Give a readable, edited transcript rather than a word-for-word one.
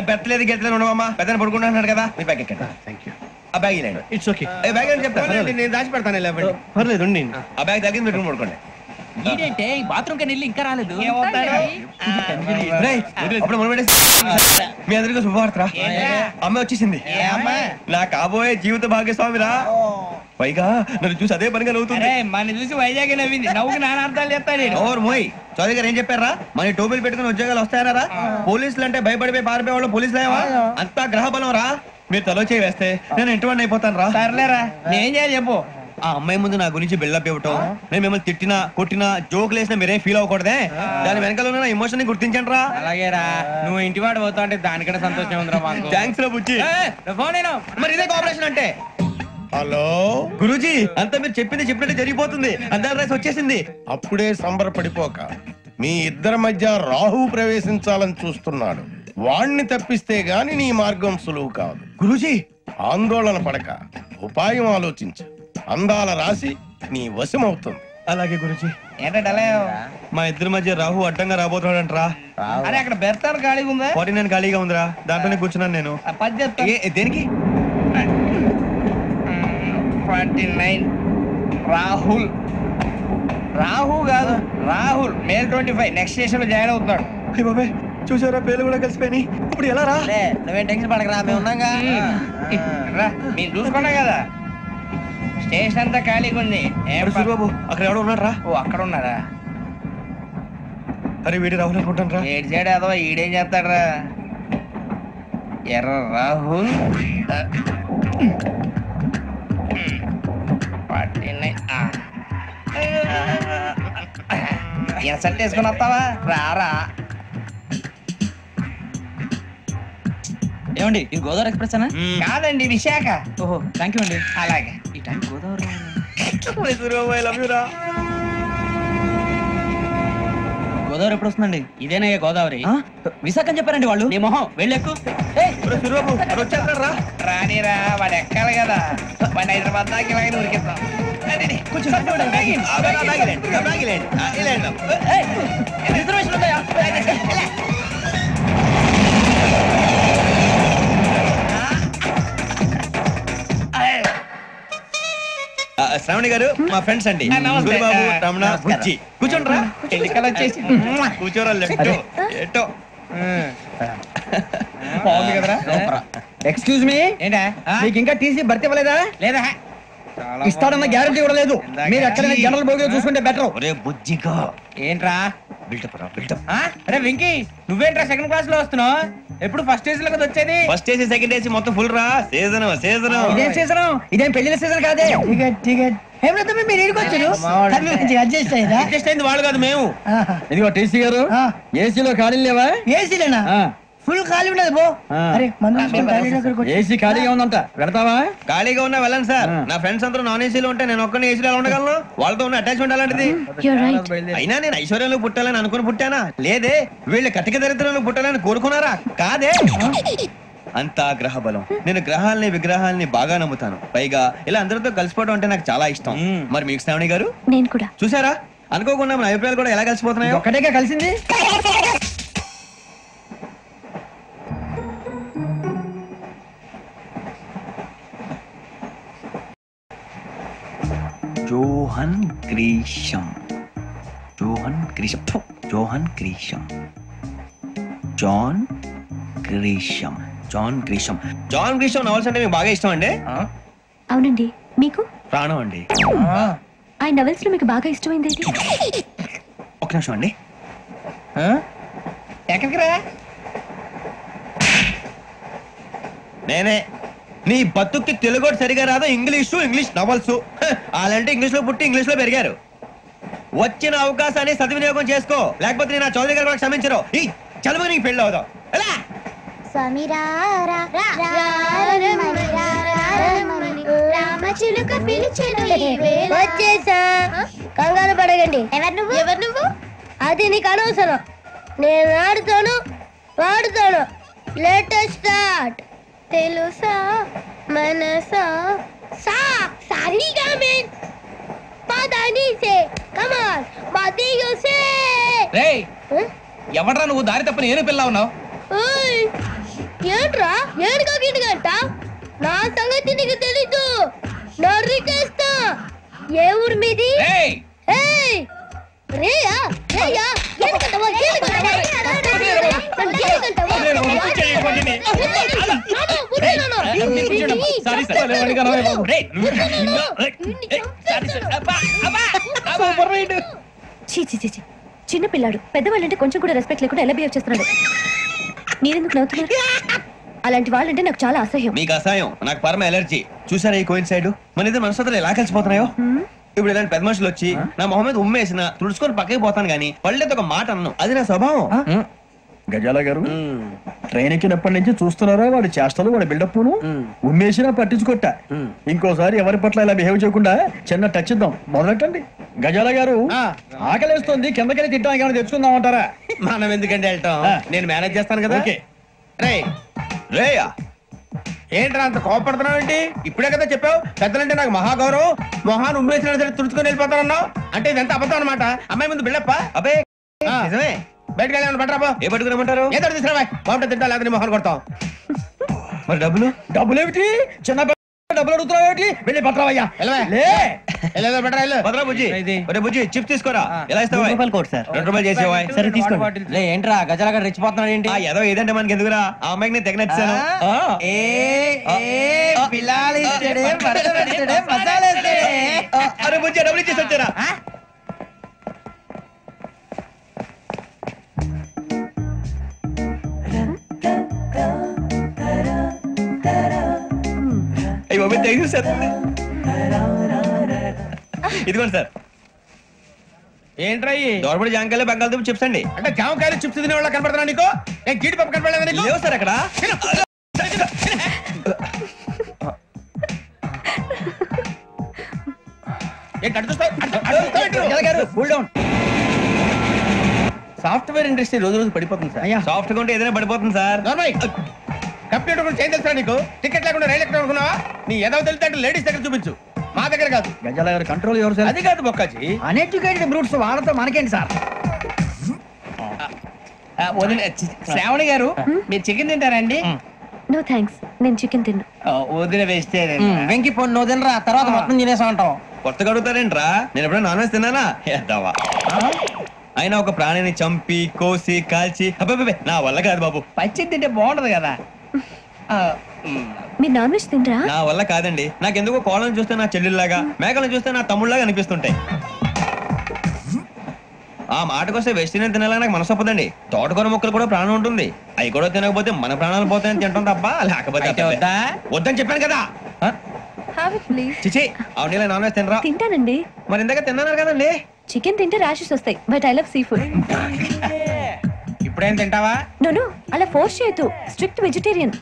పెట్టలేదు గెట్టలేదు ఉండవమ్మా పెద్దని పడుకుంటున్నాడు కదా మీ బ్యాగ్ ఎక్కండి. ఆ బ్యాగ్ ఇలాండి. It's okay. బ్యాగ్ అని చెప్తాను నేను దాచి పెడతాను. పర్లేదు. ఆ బ్యాగ్ తగ్గింది పెట్టుకుని పడుకోండి. ఏంటంటే ఈ బాత్రూమ్ కని వెళ్ళి ఇంకా రాలేదు. అప్పుడు మీ అందరికీ శుభవార్తరా. అమ్మ వచ్చేసింది. నా కాబోయే జీవిత భాగ్యస్వామిరా. పైగా నన్ను చూసి అదే పనిగా నవ్వుతుంది. మన చూసి వైజాగ్ నవ్వింది. నవ్వుకి నాన్న అర్థాలు చెప్తాడు. ఓర్ మోయ్ చౌదరి గారు ఏం చెప్పారా? మన టోబీలు పెట్టుకుని ఉద్యోగాలు వస్తాయనరా? పోలీసులు అంటే భయపడిపోయి పారిపోయే వాళ్ళు పోలీసులేవా? అంతా గ్రహ బలం రా. మీరు తలో చేయి వేస్తే నేను ఇంటివాడిని అయిపోతాను రా. సర్లేరా నేనేం చేయాలి చెప్పు. ఆ అమ్మాయి ముందు నా గురించి బిల్డప్ ఇవ్వటం, నేను మిమ్మల్ని తిట్టినా కొట్టినా జోకులు వేసినా మీరేం ఫీల్ అవ్వకూడదే. దాని వెనకాల ఉన్న ఎమోషన్ ని గుర్తించండి రా. అలాగేరా నువ్వు ఇంటివాడు పోతా అంటే దానికంటే సంతోషం ఉందిరా మాకు. థ్యాంక్స్ రా బుజ్జి. ఫోన్ మరి ఇదే కోఆపరేషన్ అంటే. హలో గురూజీ, అంతా మీరు చెప్పింది చెప్పినట్టు జరిగిపోతుంది. అందరి రైస్ వచ్చేసింది. అప్పుడే సంబరపడిపోక మీ ఇద్దరి మధ్య రాహు ప్రవేశించాలని చూస్తున్నాడు. వాణ్ణి తప్పిస్తే గాని నీ మార్గం సులువు కాదు. గురూజీ ఆందోళన పడక ఉపాయం ఆలోచించు. అందాల రాశి నీ వశమవుతుంది. అలాగే గురూజీ. ఏంటంటే మా ఇద్దరి మధ్య రాహు అడ్డంగా రాబోతున్నాడంటరా. అరే అక్కడ బెర్తాను ఖాళీగా ఉందా? 49 ఖాళీగా ఉందిరా, దాంట్లోనే కూర్చున్నాను నేను. పది చెప్తా. దేనికి? 49 రాహుల్. రాహు కాదు రాహుల్. మే 25 నెక్స్ట్ స్టేషన్ లో జాయిన్ అవుతున్నాడు. అయ్య బాబాయ్ చూసారా, పేర్లు కూడా కలిసిపోయినాయి. ఇప్పుడు ఎలా రా? నువ్వేం టెన్షన్ పడకరా, మేము ఉన్నాగా. రా మీరు చూసుకున్నా కదా. స్టేషన్ అంతా ఖాళీగా ఉంది. బాబు అక్కడ ఎవడో ఉన్నాడు రా. ఓ అక్కడ ఉన్నారా? అరే వీడి రాహుల్ అనుకుంటాను రా. ఏడు సైడ్ అదో ఈడేం చేస్తాడరా? ఎర్ర రాహుల్ 49 ఎసట్ వేసుకుని వస్తావా? రారా. ఏమండి ఇది గోదావరి ఎక్స్ప్రెస్ అనా? కాదండి విశాఖ. ఓహో థ్యాంక్ యూ అండి. అలాగే ఈ టైం గోదావరి గోదావరి ఎప్పుడు వస్తుందండి? ఇదేనా గోదావరి? విశాఖ అని చెప్పారండి వాళ్ళు. నీ మొహం వెళ్ళెక్కు. వచ్చేస్తారా? రానిరా వాడు ఎక్కాలి కదా. వాడిని హైదరాబాద్ దాకా ఇలాగే ఉరికిద్దాం. రిజర్వేషన్ ఉంటాయా? శ్రావణి గారు మా ఫ్రెండ్స్ అండి. బాబు రమణ బుజ్జి. కూర్చోండి రా. ఎన్నికలు వచ్చేసి కూర్చోరా. లెఫ్ట్ ఎటో. బాగుంది కదరా. ఎక్స్క్యూజ్ మీ, ఏంటా మీకు ఇంకా టీసీ భర్తీ ఇవ్వలేదా? లేదా ఇస్తాడన్న గ్యారంటీ కూడా లేదు. మీరు ఎక్కడైనా జనరల్ బోగిలో చూసుకుంటే బెటర్. ఒరే బుజ్జిగా ఏంట్రా బిల్డప్ రా బిల్డప్. అరే వెంకీ నువ్వేంట్రా సెకండ్ క్లాస్ లో వస్తున్నావు? ఎప్పుడు ఫస్ట్ ఏసీ లో కదా వచ్చేది? ఫస్ట్ ఏసీ సెకండ్ ఏసీ మొత్తం ఫుల్ రా. Season season. ఇదేం సీజన్? ఇదేం పెళ్లిన సీజన్ కాదే. టికెట్ మీరు ఇడికొచ్చారు. అడ్జస్ట్ అయ్యారా? అడ్జస్ట్ అయింది వాళ్ళు కాదు మేము. ఇదిగో టీసీ గారు, ఏసీలో ఖాళీ లేవా? ఏసీలేనా? ఫుల్ ఖాళీ ఉండదు బో. అరే ఏసీ ఖాళీగా ఉందంట, వెళ్తావా? ఖాళీగా ఉన్నా వెళ్ళండి సార్. నా ఫ్రెండ్స్ అందరూ నాన్ ఏసీలో ఉంటే నేను ఒక్కనే ఏసీలో ఉండగలను. వాళ్ళతో ఉన్న అటాచ్మెంట్ అలాంటిది. అయినా నేను ఐశ్వర్యంలో పుట్టాలని అనుకుని పుట్టానా? లేదే. వీళ్ళు కటిక దరిద్రంలో పుట్టాలని కోరుకున్నారా? కాదే. అంతా గ్రహ బలం. నేను గ్రహాలని విగ్రహాలని బాగా నమ్ముతాను. పైగా ఇలా అందరితో కలిసిపోవడం అంటే నాకు చాలా ఇష్టం. మరి మీకు శ్రావణి గారు? నేను కూడా. చూసారా, అనుకోకుండా మన అభిప్రాయాలు కూడా ఎలా కలిసిపోతున్నాయో. ఒక్కటేగా కలిసింది. Johan Grisham. Johan Grisham. Johan Grisham. John Grisham. John Grisham. John Grisham novels అంటే మీకు బాగా ఇష్టం అండి? అవునండి. మీకు? ప్రాణం అండి. ఆ నవల్స్ లో మీకు బాగా ఇష్టమైంది ఏంటి? ఒక నిమిషం అండి. ఎక్కడికి రా? నేనే. నీ బతుక్కి తెలుగు సరిగా రాదు. English novels. అలాంటి ఇంగ్లీష్ లో పుట్టి ఇంగ్లీష్ లో పెరిగారు. వచ్చిన అవకాశాన్ని సద్వినియోగం చేసుకో, లేకపోతే నేను చౌదరి గారు కూడా క్షమించరు. ఈ చదువు నీకు పెళ్ళి అవుదాం. కంగారు పడగండి. ఎవరు నువ్వు? అది నీకు అనవసరం. నేను ఆడుతాను వాడుతాను. Latest start. తెలుసా మనసా సా సారీగా మెన్ పదని సే కమాన్ బాదియో సే. రేయ్ ఎవడ్రా నువ్వు? దారి తప్పని ఏను పిల్ల ఉన్నావు? ఓయ్ ఏంట్రా ఏడుగా గిడుగంట నా సంగతి నీకు తెలీదు నరికేస్తా ఏ ఊరు మీది ఏయ్ రేయా రేయా ఏడుకంటవా చిన్న పిల్లాడు పెద్దవాళ్ళంటే కొంచెం కూడా రెస్పెక్ట్ లేకుండా ఎలా బిహేవ్ చేస్తున్నాడు. మీరెందుకు నవ్వుతున్నారు? అలాంటి వాళ్ళంటే నాకు చాలా అసహ్యం. మీకు అసహ్యం, నాకు పరమ ఎలర్జీ. చూసారా ఈ కోయిన్ సైడ్ మన ఇద్దరు మనసులో ఎలా కలిసిపోతున్నాయో. ఇప్పుడు ఇలాంటి పెద్ద మనుషులు వచ్చి నా మొహం మీద ఉమ్మేసిన తుడుచుకొని పక్కకి పోతాను గానీ వాళ్ళతో ఒక మాట అన్ను, అది నా స్వభావం. గజాల గారు ట్రైన్ ఎక్కినప్పటి నుంచి చూస్తున్నారా వాడి చేష్టలు వాడి బిల్డప్ ఉమ్మేసినా పట్టించుకోట. ఇంకోసారి ఎవరి పట్ల ఇలా బిహేవ్ చేయకుండా చిన్న టచ్ ఇద్దాం, మొదలెట్టండి. గజాల గారు ఆకలేస్తుంది, కిందకెళ్ళి తిట్టడానికి ఏమైనా తెచ్చుకుందాం అంటారా? మనం ఎందుకంటే వెళ్తాం, నేను మేనేజ్ చేస్తాను కదా. రే రేయా ఏంట్రా అంత కోపడుతున్నావు ఏంటి? ఇప్పుడే కదా చెప్పావు పెద్దలంటే నాకు మహాగౌరవం, మొహాన్ని ఉమ్మేసిన సరే తుడుచుకొని వెళ్ళిపోతానన్నావు. అంటే ఇదంతా అబద్ధం అనమాట. అమ్మాయి ముందు బిల్డప్ప. అబే నిజమే. బయటకు వెళ్ళాను బట్రాబో. ఏ పట్టుకురమ్మంటారు? ఏదో తీసుకురా బాగుంటే తింటా, లేదా మొహాన్ని కొడతాం. మరి డబ్బులు? డబ్బులు ఏమిటి? చిన్న డబ్బులు అడుగుతున్నావు ఏమిటి? వెళ్ళి పట్టరావయ్యా. బట్రా వెళ్ళు. భద్రా బుజ్జి, ఒరే బుజ్జి చిప్స్ తీసుకోరా. ఎలా ఇస్తావా? Court sir. 2 రూపాయలు చేసేవా? సరే తీసుకోండి. ఏంట్రా గజాల రెచ్చిపోతున్నాడు ఏంటి? ఏదో ఏదంటే మనకి ఎందుకురా, ఆ అమ్మాయికి నేను తెగ నచ్చాను. అరే బుజ్జి డబ్బులు ఇచ్చేసి వచ్చారా? సార్ ఇదిగోండి సార్. ఏంట్రా దోరబడి జాంకాయలు బంగాళదుంప చిప్స్ అండి. అంటే జామకాయలు చిప్స్ తినే వాళ్ళ కనపడుతున్నా నీకు? జీడి పప్పు కనపడలేదా నీకు? లేవు సార్ అక్కడ. సాఫ్ట్వేర్ ఇండస్ట్రీ రోజు రోజు పడిపోతుంది సార్. సాఫ్ట్ గా ఉంటే ఏదైనా పడిపోతుంది సార్. కంప్యూటర్ కూడా చేంజ్ తెలుసా నీకు? టికెట్ లేకుండా రైలు ఎక్కడ అనుకున్నావా? నీ ఏదో తెలితే లేడీస్ దగ్గర చూపించు, మా దగ్గర కాదు. గజాల గారు కంట్రోల్ ఎవరు సార్? అది కాదు బొక్కాజీ, అన్ఎడ్యుకేటెడ్ బ్రూట్స్ వాళ్ళతో మనకేంటి సార్? శ్రావణి గారు మీరు చికెన్ తింటారండి? నో థ్యాంక్స్, నేను చికెన్ తిన్నా. వదిన వేస్తే వెంకి పొన్ను నువ్వు తినరా, తర్వాత మొత్తం తినేసా ఉంటాం. కొత్తగా అడుగుతారేంట్రా? నేను ఎప్పుడైనా నాన్ వెజ్ తిన్నానా? ఎద్దావా. అయినా ఒక ప్రాణిని చంపి కోసి కాల్చి అబ్బే నా వల్ల కాదు బాబు. పచ్చి తింటే బాగుంటది కదా. మీరు నాన్ వెజ్ తినరా? నా వల్ల కాదండి. నాకెందుకో కోళ్ళని చూస్తే నా చెల్లెల్లాగా, మేకలను చూస్తే నా తమ్ముళ్ళలాగా అనిపిస్తుంటాయి. ఆ మాటకొస్తే వెస్టిరియన్ తినాలని నాకు మనసు ఒప్పదండి. తోటకూర మొక్కలు కూడా ప్రాణం ఉంటుంది, అవి కూడా తినకపోతే మన ప్రాణాలు పోతాయని తింటాం తప్ప లేకపోతే వద్దని చెప్పాను కదా. చిచి అవునీ నాన్ వెజ్ తినరా? తింటానండి. మరి ఇందాక తిన్నాను కదండి. చికెన్ తింటే ర్యాషెస్ వస్తాయి, but I love sea food. ఇప్పుడేం తింటావా? నో అలా ఫోర్స్ చేయొద్దు, స్ట్రిక్ట్ వెజిటేరియన్.